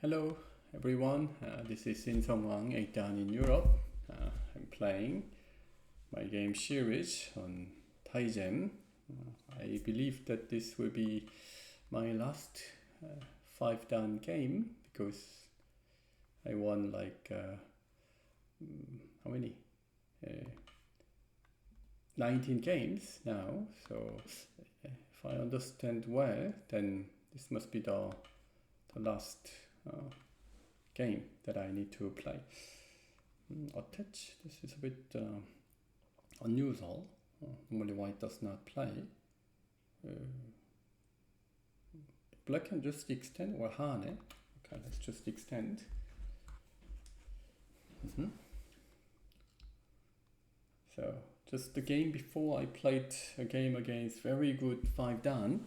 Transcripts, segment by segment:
Hello everyone, this is In Song 8 down in Europe. I'm playing my game series on Midgame. I believe that this will be my last 5 down game because I won how many? 19 games now, so if I understand well, then this must be the last game that I need to play. Attach, this is a bit unusual. Normally white does not play. Black can just extend or hane. Okay, let's just extend. So just the game before I played a game against very good 5 down.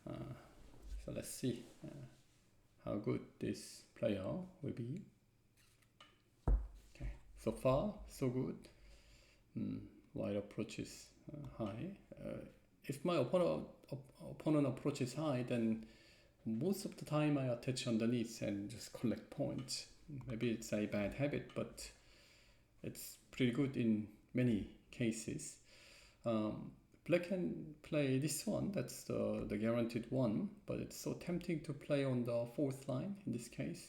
So let's see how good this player will be. Okay, so far so good. White approaches high. If my opponent approaches high, then most of the time I attach underneath and just collect points. Maybe it's a bad habit, but it's pretty good in many cases. Black can play this one, that's the guaranteed one, but it's so tempting to play on the 4th line in this case.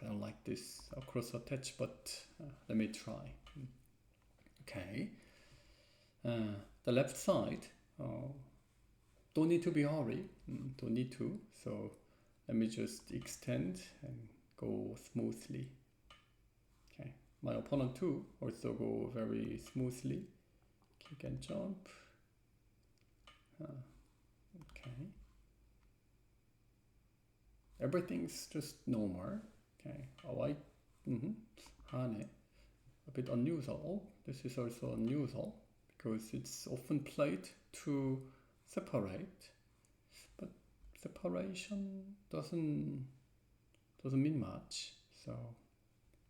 I don't like this cross attach, but let me try. Okay. The left side, don't need to be hurry, don't need to, so let me just extend and go smoothly. Okay, my opponent too also go very smoothly, kick and jump. Okay, everything's just normal. Okay, white, hane, a bit unusual. This is also unusual because it's often played to separate, but separation doesn't mean much, so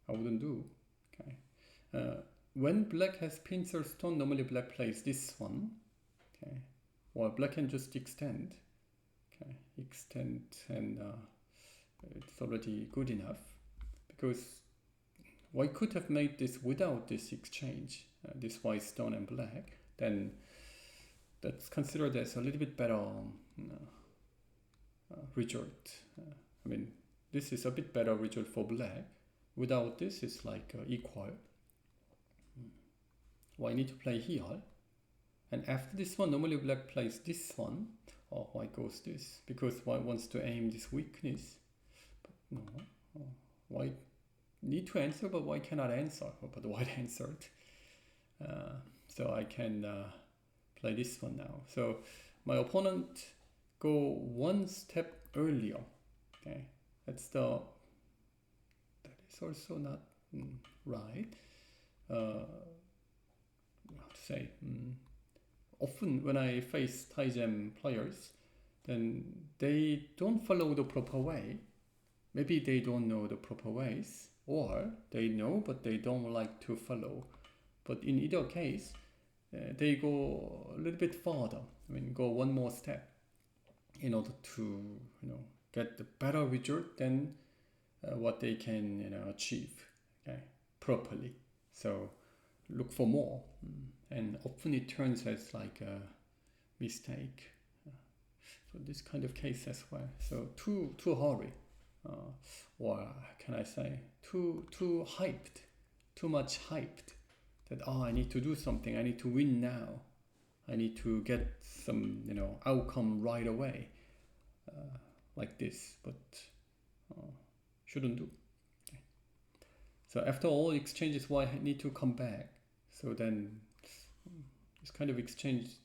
I wouldn't do. Okay, when black has pincer stone, normally black plays this one. Okay, or black can just extend. Okay, extend, and it's already good enough because white could have made this without this exchange, this white stone and black. Then that's considered as a little bit better result. I mean, this is a bit better result for black. Without this, it's like equal. White need to play here. And after this one, normally black plays this one, or white goes this, because white wants to aim this weakness. But no, white need to answer, but white cannot answer. But white answered. So I can play this one now. So my opponent go one step earlier. Okay, that is also not right. How to say? Often when I face Taijam players, then they don't follow the proper way. Maybe they don't know the proper ways, or they know but they don't like to follow. But in either case, they go a little bit further. I mean, go one more step in order to get the better result than what they can achieve, okay, properly. So look for more, and often it turns as like a mistake. So this kind of case as well. So too hurry, or can I say too hyped, too much hyped. That I need to do something. I need to win now. I need to get some outcome right away, like this. But shouldn't do. Okay. So after all exchanges, why I need to come back? So then this kind of exchanges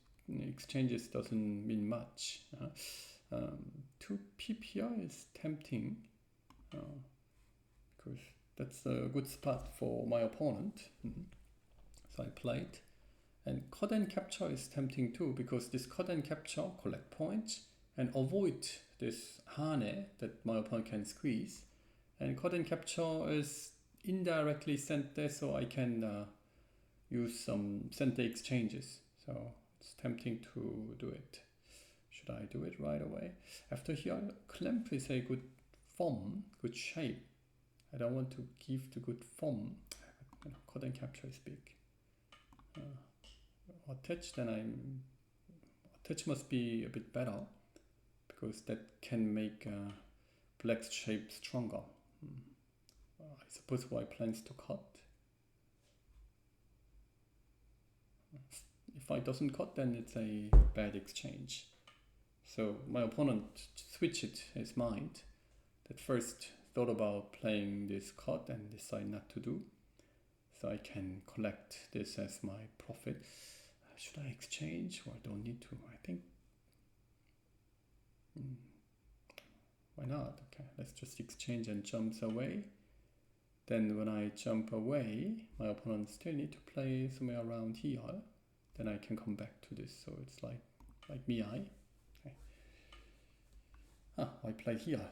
doesn't mean much. 2 PPR is tempting because that's a good spot for my opponent. So I played, and cut and capture is tempting too, because this cut and capture collect points and avoid this hane that my opponent can squeeze, and cut and capture is indirectly sent there, so I can use some center exchanges. So it's tempting to do it. Should I do it right away? After here, clamp is a good form, good shape. I don't want to give the good form. Cut and capture is big. Attach, then attach must be a bit better because that can make black shape stronger. I suppose white plans to cut. If I doesn't cut, then it's a bad exchange. So my opponent switched his mind. That first thought about playing this cut and decide not to do. So I can collect this as my profit. Should I exchange or I don't need to? I think why not? Okay, let's just exchange and jumps away. Then when I jump away, my opponent still need to play somewhere around here. Then I can come back to this. So it's like mi. Okay. I play here.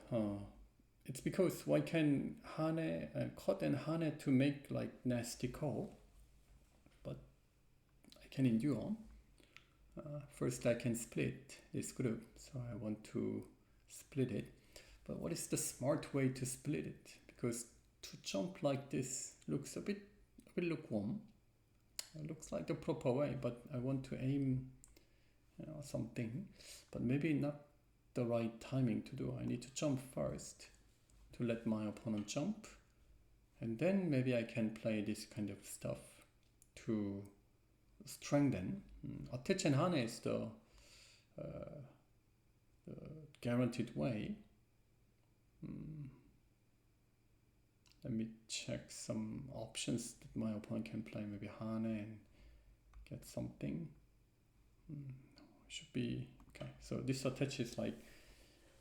It's because white can hane cut and hane to make like nasty call, but I can endure. First I can split this group, so I want to split it. But what is the smart way to split it? Because to jump like this looks a bit lukewarm. It looks like the proper way, but I want to aim something, but maybe not the right timing to do. I need to jump first to let my opponent jump, and then maybe I can play this kind of stuff to strengthen. Attach and hane is the guaranteed way. Let me check some options that my opponent can play. Maybe hane and get something. Should be okay. So this attach is like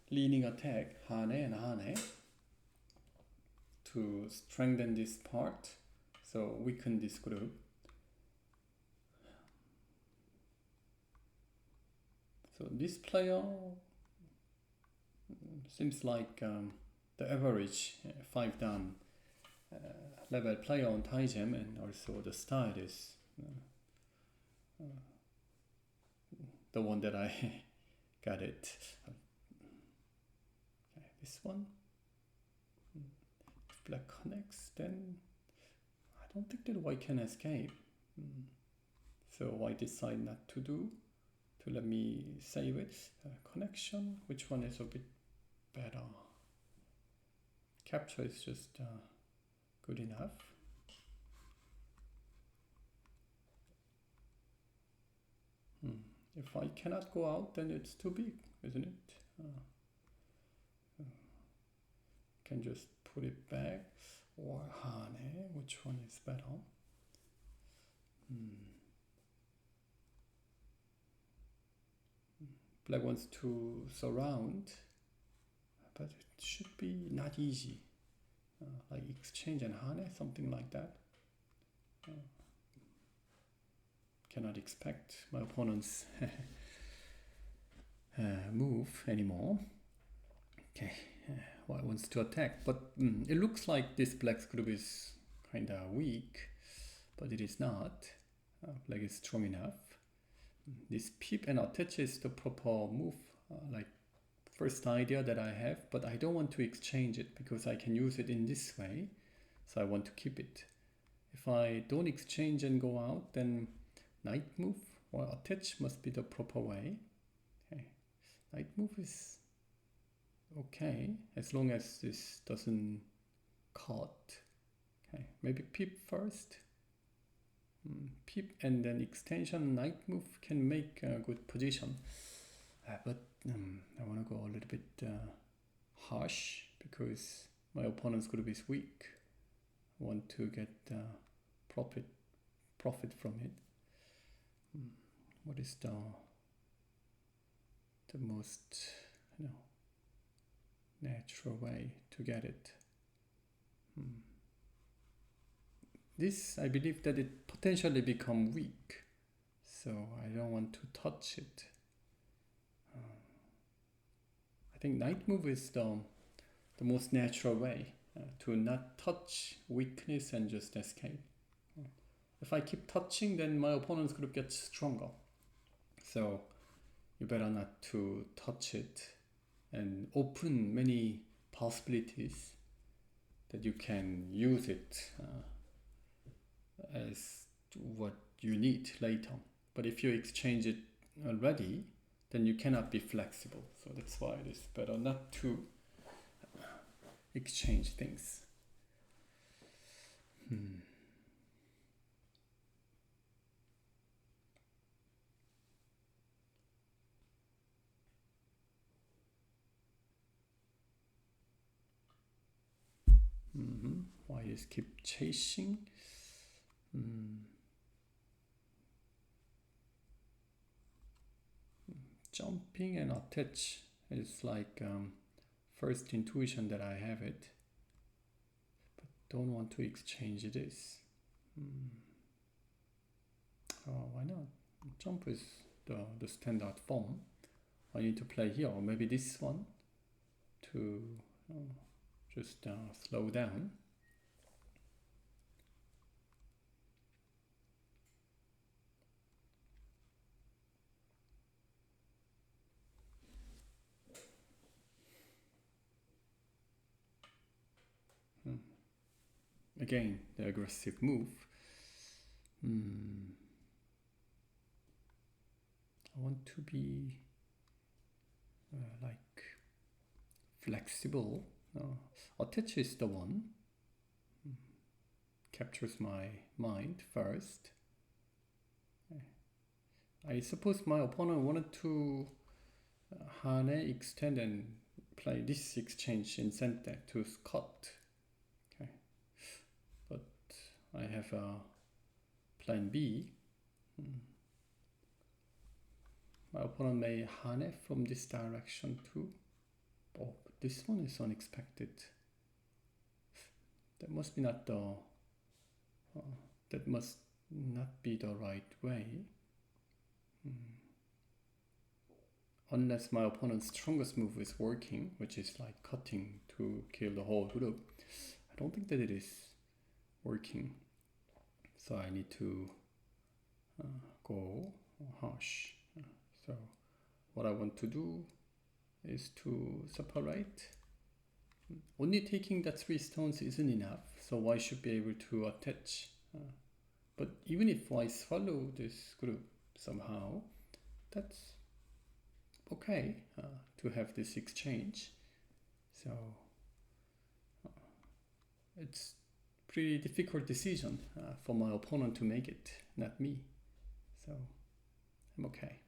leaning attack, hane and hane, to strengthen this part, so weaken this group. So this player seems like the average 5 dan level player on Taijam, and also the style is the one that I got it. Okay, this one. If black connects, then I don't think that white can escape. So white decide not to do, to let me save it. Connection, which one is a bit better? Capture is just good enough. If I cannot go out, then it's too big, isn't it? Can just put it back, or hane, which one is better? Black wants to surround, but it should be not easy. Like exchange and hane, something like that. Cannot expect my opponent's move anymore. Okay, white wants to attack, but it looks like this black's group is kinda weak, but it is not. Black is strong enough. This peep and attach is the proper move, like first idea that I have, but I don't want to exchange it because I can use it in this way, so I want to keep it. If I don't exchange and go out, then knight move or attach must be the proper way. Okay, knight move is okay as long as this doesn't cut. Okay, maybe peep first. Peep and then extension knight move can make a good position, but I want to go a little bit harsh because my opponent's group is weak. I want to get profit from it. What is the most natural way to get it? This, I believe that it potentially become weak, so I don't want to touch it. I think knight move is the most natural way to not touch weakness and just escape. If I keep touching, then my opponent's group gets stronger. So you better not to touch it and open many possibilities that you can use it as what you need later. But if you exchange it already, then you cannot be flexible. So that's why it is better not to exchange things. Why is keep chasing? Jumping and attach is like first intuition that I have it, but don't want to exchange this. Why not? Jump is the standard form. I need to play here, or maybe this one to just slow down. Again, the aggressive move. I want to be like flexible. Attach is the one. Captures my mind first. I suppose my opponent wanted to Hane extend and play this exchange in center to cut. Okay, but I have a plan B. My opponent may Hane from this direction too. Oh, but this one is unexpected. That must be not the. That must not be the right way. Unless my opponent's strongest move is working, which is like cutting to kill the whole group. I don't think that it is working. So I need to go harsh. So what I want to do is to separate. Only taking the 3 stones isn't enough, so I should be able to attach. But even if I swallow this group somehow, that's okay to have this exchange. So it's pretty difficult decision for my opponent to make it, not me. So I'm okay.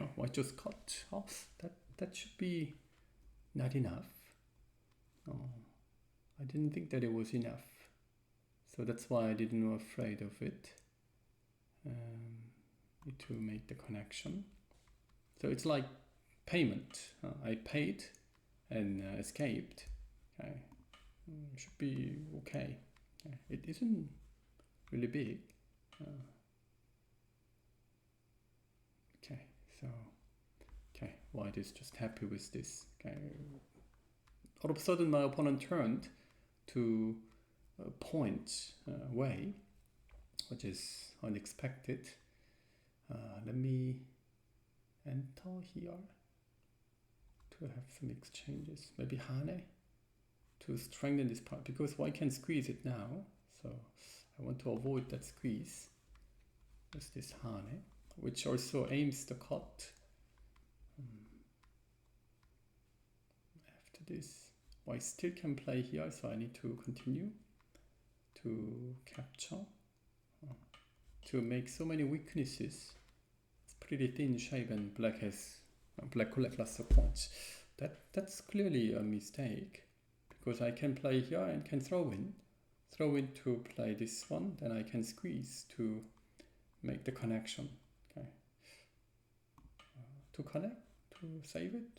Oh, I just cut. Oh, that should be not enough. Oh, I didn't think that it was enough. So that's why I didn't afraid of it. Need to make the connection. So it's like payment. I paid and escaped. Okay, should be okay. It isn't really big. Okay, so White is just happy with this. Okay, all of a sudden my opponent turned to a point way, which is unexpected. Let me enter here to have some exchanges. Maybe Hane to strengthen this part, because White can squeeze it now. So I want to avoid that squeeze. There's this Hane, which also aims the cut. After this, White still can play here, so I need to continue to capture. To make so many weaknesses. It's pretty thin shape, and Black collect lots of points. That's clearly a mistake, because I can play here and can throw in to play this one, then I can squeeze to make the connection. Okay, to connect, to save it.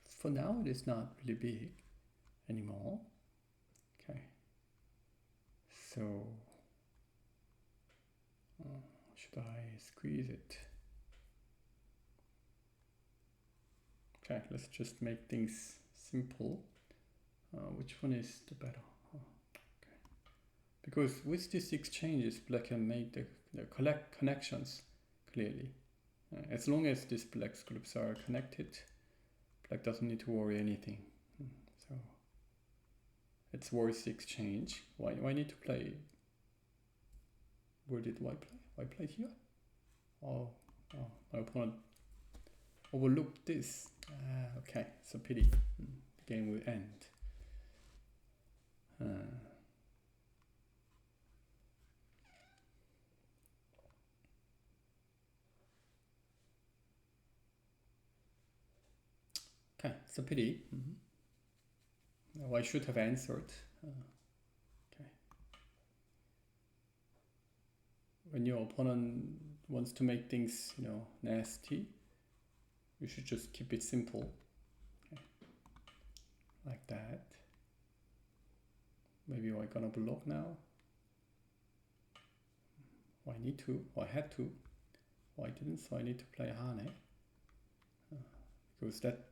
For now it is not really big anymore. Okay, so should I squeeze it? Okay, let's just make things simple. Which one is the better? Okay. because with these exchanges, black can make the connections clearly. As long as these black groups are connected, black doesn't need to worry anything. So it's worth exchange. Why need to play? Where did white play? White played here? Oh, my opponent overlooked this. Okay, it's a pity. The game will end. Okay, it's a pity. I should have answered. Okay. When your opponent wants to make things, nasty, you should just keep it simple. Okay. Like that. Maybe I'm gonna block now. I need to, or I had to. I didn't, so I need to play Hane. Because that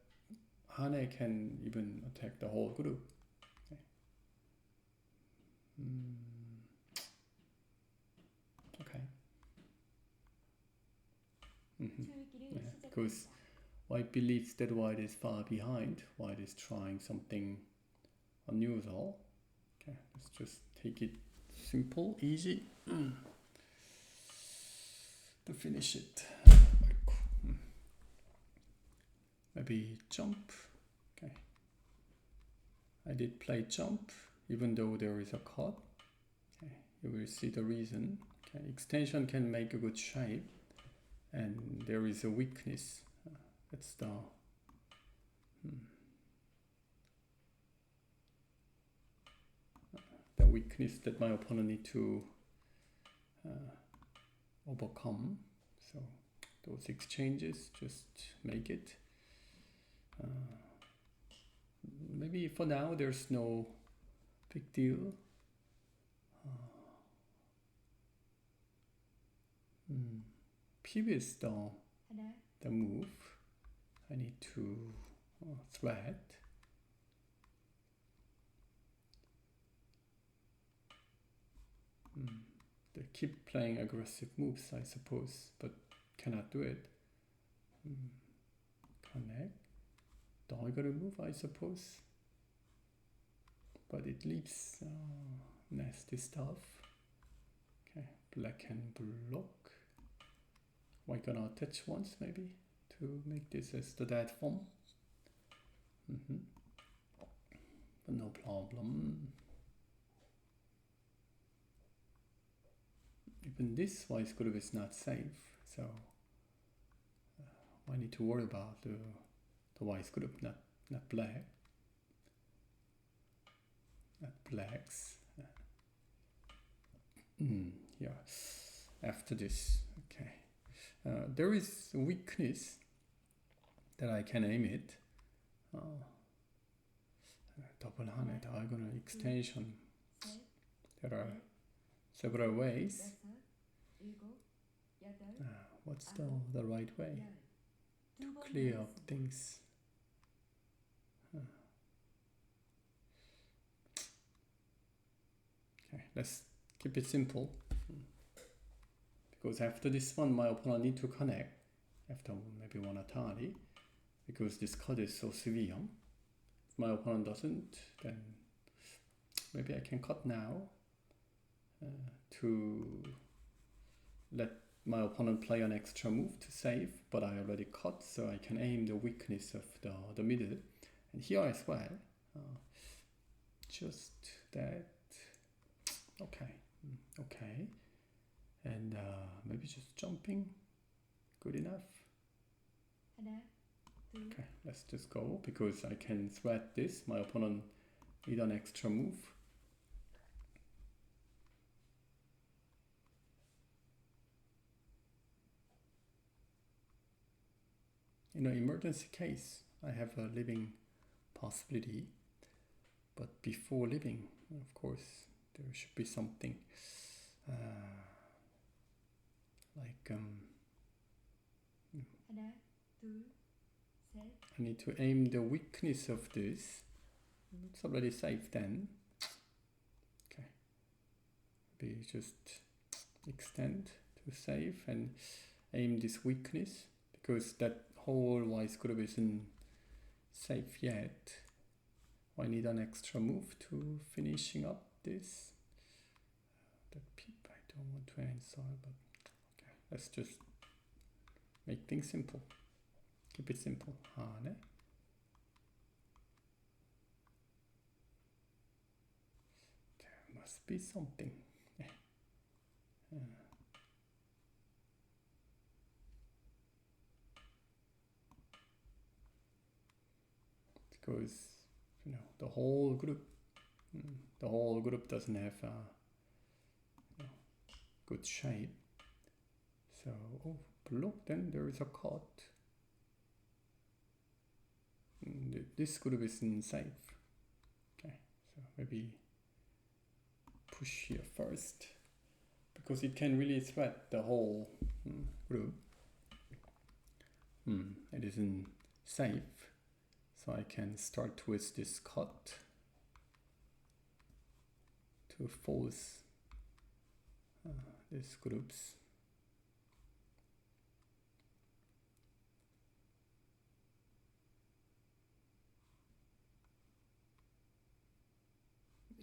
Hane can even attack the whole group. Okay. Okay. Yeah, because white believes that white is far behind. White is trying something unusual. Okay, let's just take it simple, easy to finish it. Maybe jump. Okay, I did play jump, even though there is a cut. Okay, you will see the reason. Okay, extension can make a good shape, and there is a weakness. That's the weakness that my opponent need to overcome. So those exchanges, just make it. Maybe for now there's no big deal. Pip is the move. I need to thread. They keep playing aggressive moves, I suppose, but cannot do it. Connect. Diagonal move, I suppose. But it leaves nasty stuff. Okay, black can block. White gonna attach once maybe to make this as the dead form. But no problem. Even this white group is not safe, so I need to worry about the white group, not black. Not blacks. Yeah. After this, okay. There is a weakness that I can aim it. Double Hane diagonal extension. There are several ways. What's the right way to clear up things? Okay, let's keep it simple. Because after this one, my opponent need to connect after maybe one Atari, because this card is so severe. If my opponent doesn't, then maybe I can cut now to let my opponent play an extra move to save, but I already cut, so I can aim the weakness of the middle, and here as well. Just that. Okay, and maybe just jumping, good enough. Okay, let's just go, because I can thread this. My opponent need an extra move. In an emergency case, I have a living possibility, but before living, of course, there should be something like I need to aim the weakness of this. It's already safe then. Okay. just extend to save and aim this weakness, because that whole white group isn't safe yet. I need an extra move to finishing up this. That peep I don't want to answer, but okay, let's just make things simple. Keep it simple. 네. There must be something. Because the whole group doesn't have a good shape. So block, then there is a cut. This group isn't safe. Okay, so maybe push here first, because it can really threat the whole group. It isn't safe, so I can start with this cut to force these groups.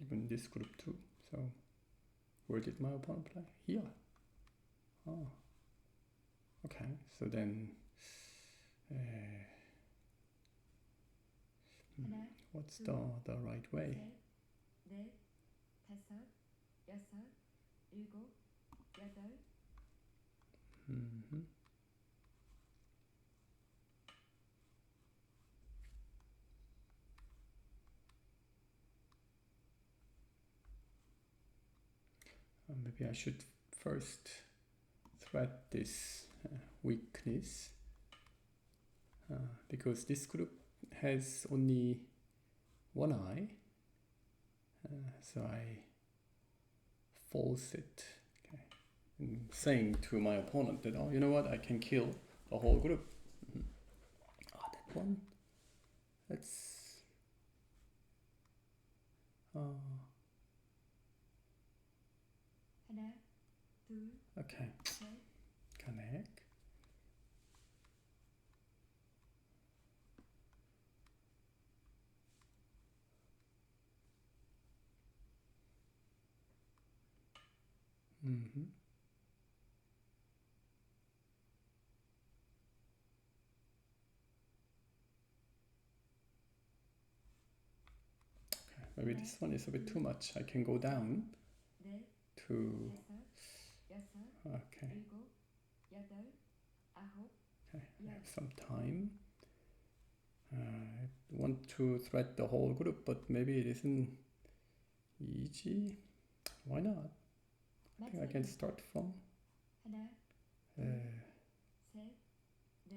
Even this group too. So where did my opponent play? Here. Oh. Okay, so then what's the right way? Maybe I should first threat this weakness, because this group has only one eye, so I force it. Okay. I'm saying to my opponent that, oh, you know what, I can kill the whole group. That one, let's okay, connect. Okay, maybe this one is a bit too much. I can go down to okay. Okay, I have some time. I want to thread the whole group, but maybe it isn't easy. Why not? I think I can start from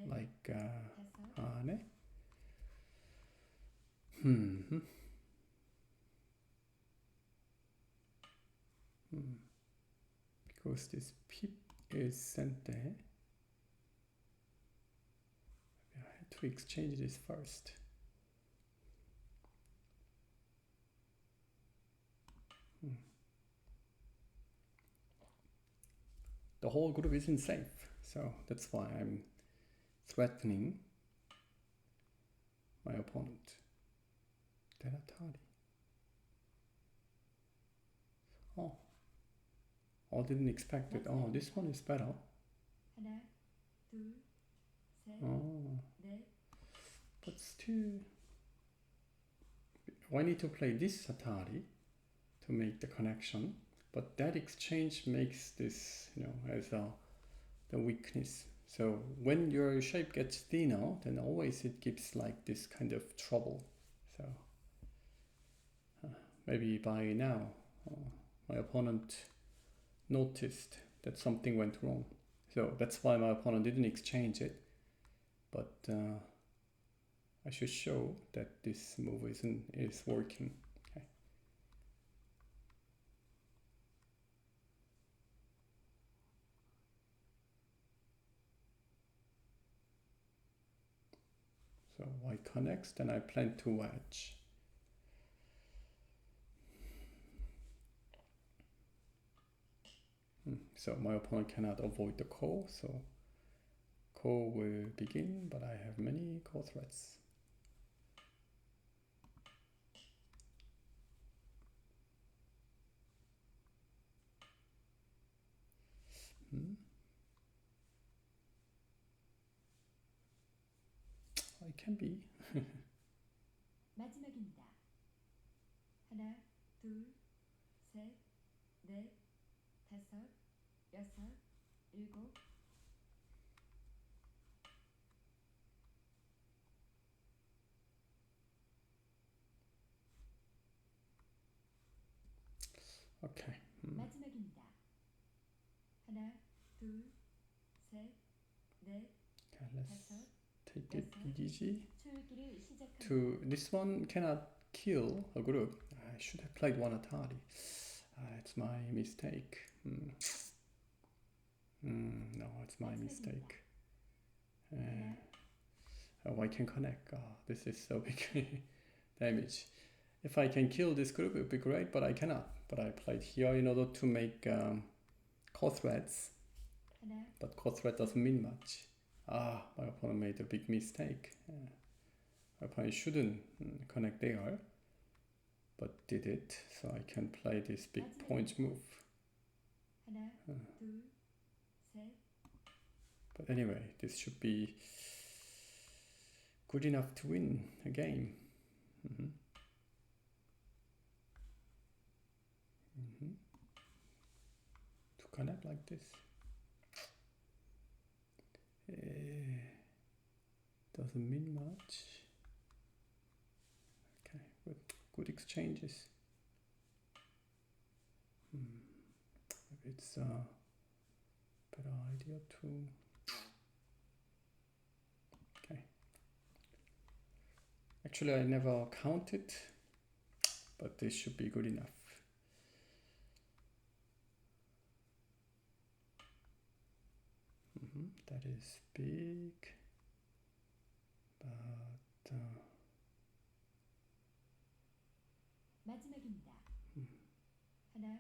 like 네. Because this peep is sent there. I had to exchange this first. The whole group isn't safe, so that's why I'm threatening my opponent. Oh, didn't expect it. Oh, this one is better. Oh, but still, I need to play this Atari to make the connection. But that exchange makes this, as the weakness. So when your shape gets thinner, then always it gives like this kind of trouble. So maybe by now my opponent noticed that something went wrong. So that's why my opponent didn't exchange it. But I should show that this move is working. Okay. So white connects, then I plan to wedge. So my opponent cannot avoid the call, so call will begin, but I have many call threats. It can be. 마지막입니다. 하나, 둘, 셋, 넷, 다섯, 여섯, 일곱. Okay. 마지막입니다. 하나, 둘, 셋, 넷, Okay, let's 다섯, take it 여섯. easy. 초읽기를 시작합니다. To this one cannot kill a group. I should have played one Atari. It's my mistake. No, it's my mistake. Oh, I can connect. This is so big damage. If I can kill this group, it would be great, but I cannot. But I played here in order to make core threads. But core thread doesn't mean much. My opponent made a big mistake. My opponent shouldn't connect there, but did it. So I can play this big point move. 하나, 둘, 셋. But anyway, this should be good enough to win a game. To connect like this. Doesn't mean much. Okay, good exchanges. Maybe it's a better idea to. Okay. Actually, I never counted, but this should be good enough. That is big, but 마지막입니다. 하나,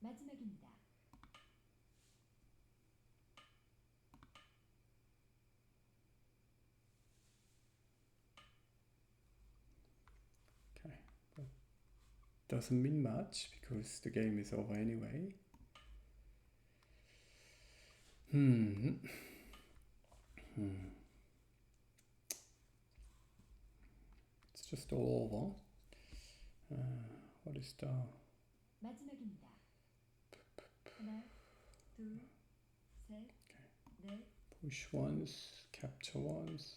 마지막입니다. okay, but doesn't mean much because the game is over anyway. It's just all over. What is the 마지막입니다. 하나, 둘, 셋, 넷. push ones, capture ones?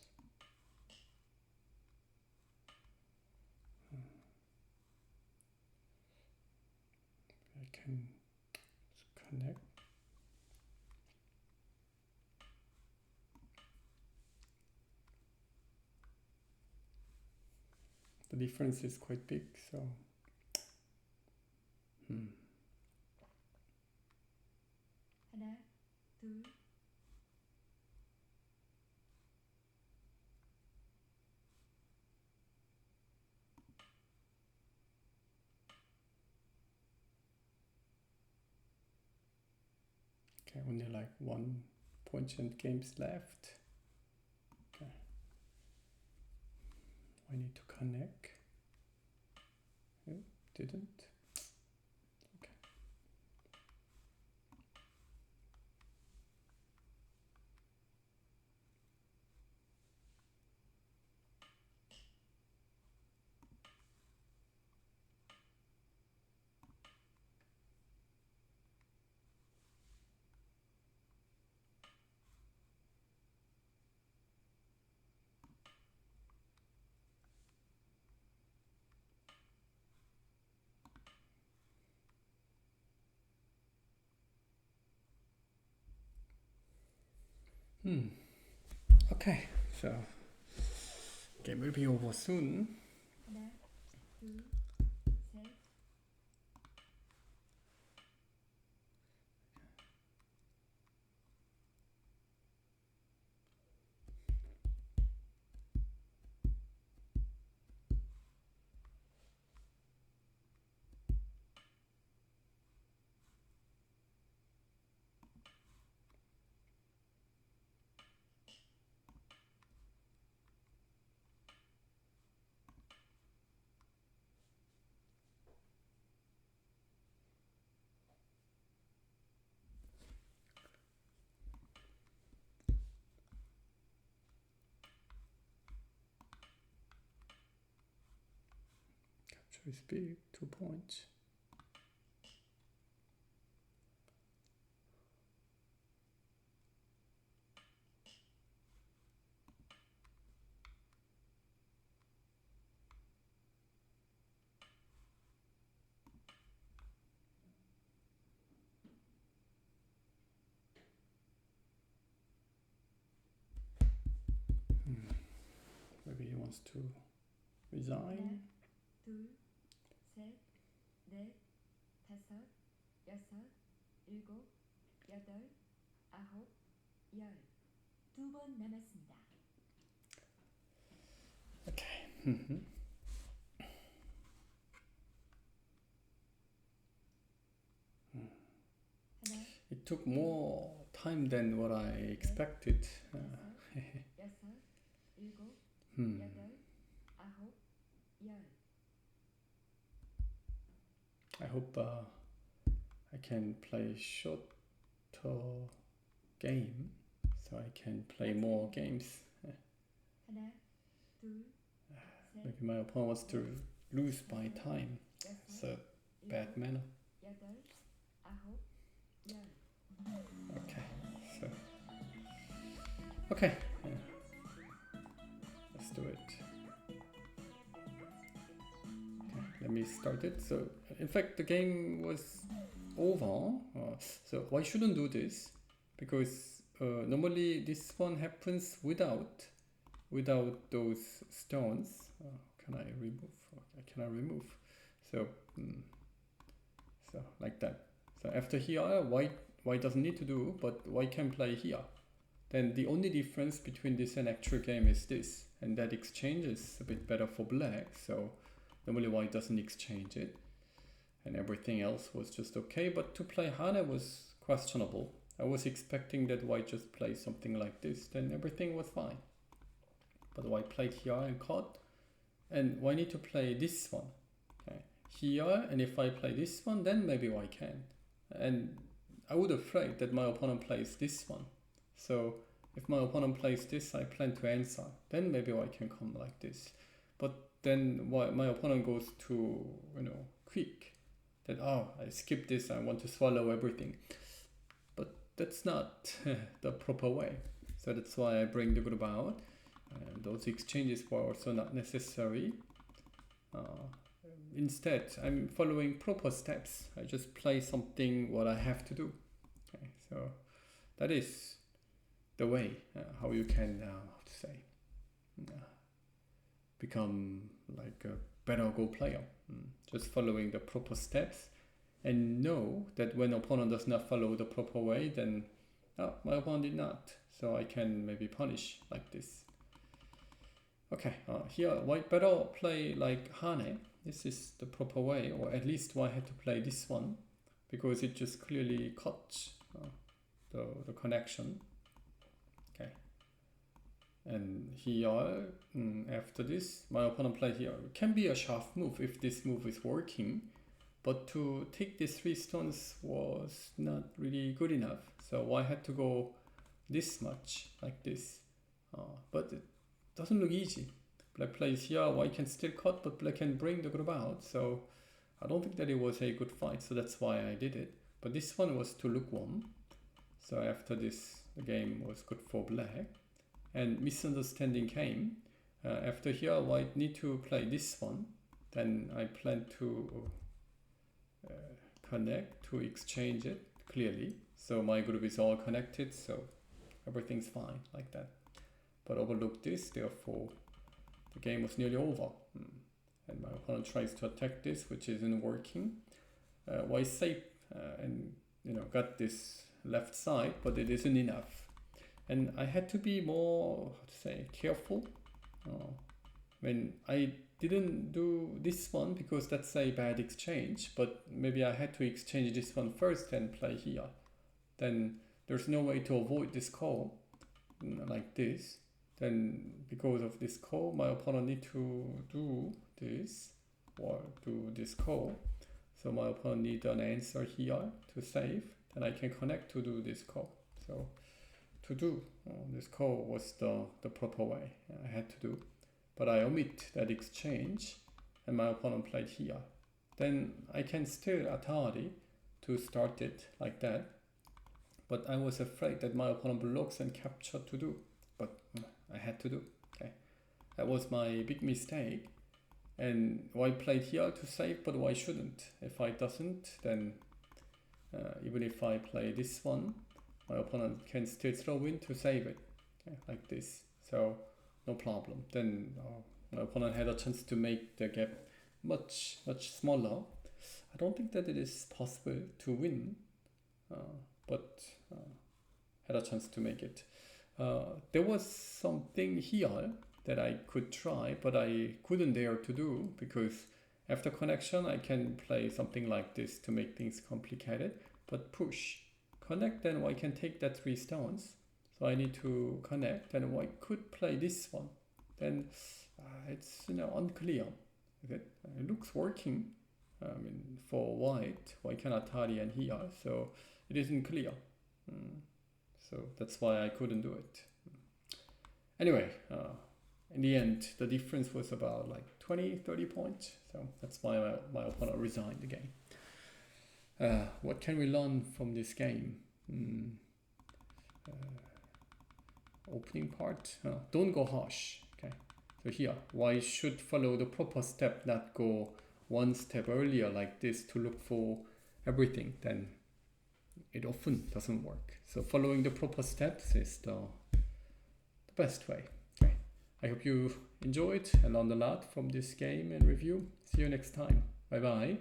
I can connect. The difference is quite big, so 하나, 둘. okay, only like 1 point and games left. Okay, I need to connect. Oh, didn't. Okay. Okay, so game will be over soon. 하나, 둘, 셋. choice big, 2 points. Maybe he wants to resign. 둘, 셋, 넷, 다섯, 여섯, 일곱, 여덟, 아홉, 열. 2번 남았습니다. Okay. 하나, It took more time than what I expected. 여섯, 일곱, Hmm. 여덟, 아홉, 열. I hope I can play shorter game, so I can play more games. 하나, 둘, 셋, Maybe my opponent wants to lose by time. It's 여섯, a bad manner. 여덟, 아홉, 열. Okay, so okay, let's do it. Okay, let me start it. So in fact, the game was over. So why shouldn't do this? Because normally this one happens without those stones. Can I remove? Okay, can I remove? So so like that. So after here, white doesn't need to do, but white can play here. Then the only difference between this and actual game is this, and that exchange is a bit better for black. So normally white doesn't exchange it, and everything else was just okay. But to play Hane was questionable. I was expecting that white just plays something like this, then everything was fine. But white played here and caught, and white need to play this one. Okay. Here, and if I play this one, then maybe white can. And I would afraid that my opponent plays this one. So if my opponent plays this, I plan to answer. Then maybe white can come like this. But then my opponent goes to, quick. That, I skip this, I want to swallow everything. But that's not the proper way. So that's why I bring the group out. Those exchanges were also not necessary. Instead, I'm following proper steps. I just play something what I have to do. Okay, so that is the way how you can become like a better Go player. Just following the proper steps, and know that when opponent does not follow the proper way, then my opponent did not. So I can maybe punish like this. Okay, here white better play like Hane. This is the proper way, or at least white had to play this one, because it just clearly cuts the connection. Okay, and here after this, my opponent played here. It can be a sharp move if this move is working, but to take these 3 stones was not really good enough. So white had to go this much, like this, but it doesn't look easy. Black plays here, white can still cut, but black can bring the group out. So I don't think that it was a good fight, so that's why I did it. But this one was too lukewarm. So after this, the game was good for black. And misunderstanding came. After here, white need to play this one. Then I plan to connect, to exchange it clearly. So my group is all connected, so everything's fine like that. But overlook this, therefore the game was nearly over. And my opponent tries to attack this, which isn't working. White safe and got this left side, but it isn't enough. And I had to be more, careful. When I didn't do this one because that's a bad exchange, but maybe I had to exchange this one first and play here. Then there's no way to avoid this call like this. Then because of this call, my opponent need to do this or do this call. So my opponent need an answer here to save. Then I can connect to do this call. So to do this call was the proper way I had to do. But I omit that exchange and my opponent played here, then I can still Atari to start it like that. But I was afraid that my opponent blocks and capture to do. But I had to do. Okay, that was my big mistake. And why played here to save, but why shouldn't? If I doesn't, then even if I play this one, my opponent can still throw in to save it, okay, like this. So no problem. Then my opponent had a chance to make the gap much smaller. I don't think that it is possible to win, but had a chance to make it. There was something here that I could try, but I couldn't dare to do, because after connection I can play something like this to make things complicated, but push, connect, then I can take that 3 stones. So I need to connect, and I could play this one. Then it's unclear. It looks working. I mean, for white, why can Atari and here? So it isn't clear. So that's why I couldn't do it. Anyway, in the end, the difference was about like 20-30 points. So that's why my opponent resigned the game. What can we learn from this game? Opening part, don't go harsh. Okay, so here, why should follow the proper step, not go one step earlier like this to look for everything? Then it often doesn't work. So following the proper steps is the best way. Okay, I hope you enjoyed and learned a lot from this game and review. See you next time. Bye bye.